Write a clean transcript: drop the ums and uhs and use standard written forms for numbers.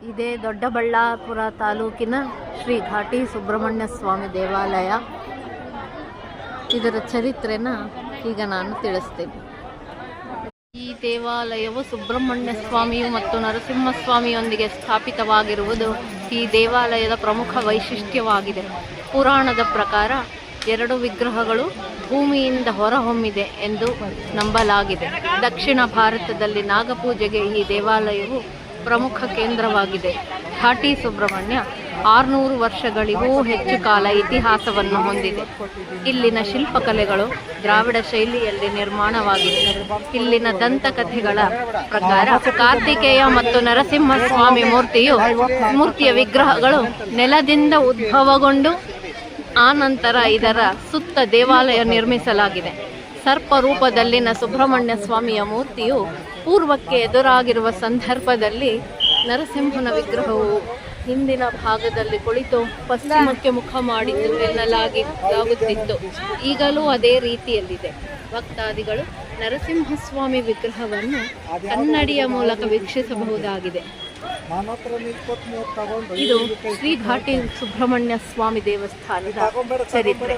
ಇದೇ ದೊಡ್ಡಬಳ್ಳಾಪುರ ತಾಲೂಕಿನ ಶ್ರೀ ಘಾಟಿ ಸುಬ್ರಹ್ಮಣ್ಯ ಸ್ವಾಮಿ ದೇವಾಲಯ. ಇದರ ಚರಿತ್ರೆನ ಈಗ ನಾನು ತಿಳಿಸ್ತೇನೆ. ಈ ದೇವಾಲಯವು ಸುಬ್ರಹ್ಮಣ್ಯ ಸ್ವಾಮಿಯು ಮತ್ತು ನರಸಿಂಹಸ್ವಾಮಿಯೊಂದಿಗೆ ಸ್ಥಾಪಿತವಾಗಿರುವುದು ಈ ದೇವಾಲಯದ ಪ್ರಮುಖ ವೈಶಿಷ್ಟ್ಯವಾಗಿದೆ. ಪುರಾಣದ ಪ್ರಕಾರ 2 ವಿಗ್ರಹಗಳು ಭೂಮಿಯಿಂದ ಹೊರಹೊಮ್ಮಿದೆ ಎಂದು ನಂಬಲಾಗಿದೆ. ದಕ್ಷಿಣ ಭಾರತದಲ್ಲಿ ನಾಗಪೂಜೆಗೆ ಈ ದೇವಾಲಯವು ಪ್ರಮುಖ ಕೇಂದ್ರವಾಗಿದೆ. ಘಾಟಿ ಸುಬ್ರಹ್ಮಣ್ಯ 600 ವರ್ಷಗಳಿಗೂ ಹೆಚ್ಚು ಕಾಲ ಇತಿಹಾಸವನ್ನು ಹೊಂದಿದೆ. ಇಲ್ಲಿನ ಶಿಲ್ಪಕಲೆಗಳು ದ್ರಾವಿಡ ಶೈಲಿಯಲ್ಲಿ ನಿರ್ಮಾಣವಾಗಿದೆ. ಇಲ್ಲಿನ ದಂತಕಥೆಗಳ ಪ್ರಕಾರ ಕಾರ್ತಿಕೇಯ ಮತ್ತು ನರಸಿಂಹಸ್ವಾಮಿ ಮೂರ್ತಿಯ ವಿಗ್ರಹಗಳು ನೆಲದಿಂದ ಉದ್ಭವಗೊಂಡು ಆನಂತರ ಇದರ ಸುತ್ತ ದೇವಾಲಯ ನಿರ್ಮಿಸಲಾಗಿದೆ. ಸರ್ಪ ರೂಪದಲ್ಲಿನ ಸುಬ್ರಹ್ಮಣ್ಯ ಸ್ವಾಮಿಯ ಮೂರ್ತಿಯು ಪೂರ್ವಕ್ಕೆ ಎದುರಾಗಿರುವ ಸಂದರ್ಭದಲ್ಲಿ ನರಸಿಂಹನ ವಿಗ್ರಹವು ಹಿಂದಿನ ಭಾಗದಲ್ಲಿ ಕುಳಿತು ಪಶ್ಚಿಮಕ್ಕೆ ಮುಖ ಮಾಡಿದ್ದು ಎನ್ನಲಾಗುತ್ತಿತ್ತು. ಈಗಲೂ ಅದೇ ರೀತಿಯಲ್ಲಿದೆ. ಭಕ್ತಾದಿಗಳು ನರಸಿಂಹಸ್ವಾಮಿ ವಿಗ್ರಹವನ್ನು ಕನ್ನಡಿಯ ಮೂಲಕ ವೀಕ್ಷಿಸಬಹುದಾಗಿದೆ. ಇದು ಶ್ರೀ ಘಾಟಿ ಸುಬ್ರಹ್ಮಣ್ಯ ಸ್ವಾಮಿ ದೇವಸ್ಥಾನದ ಚರಿತ್ರೆ.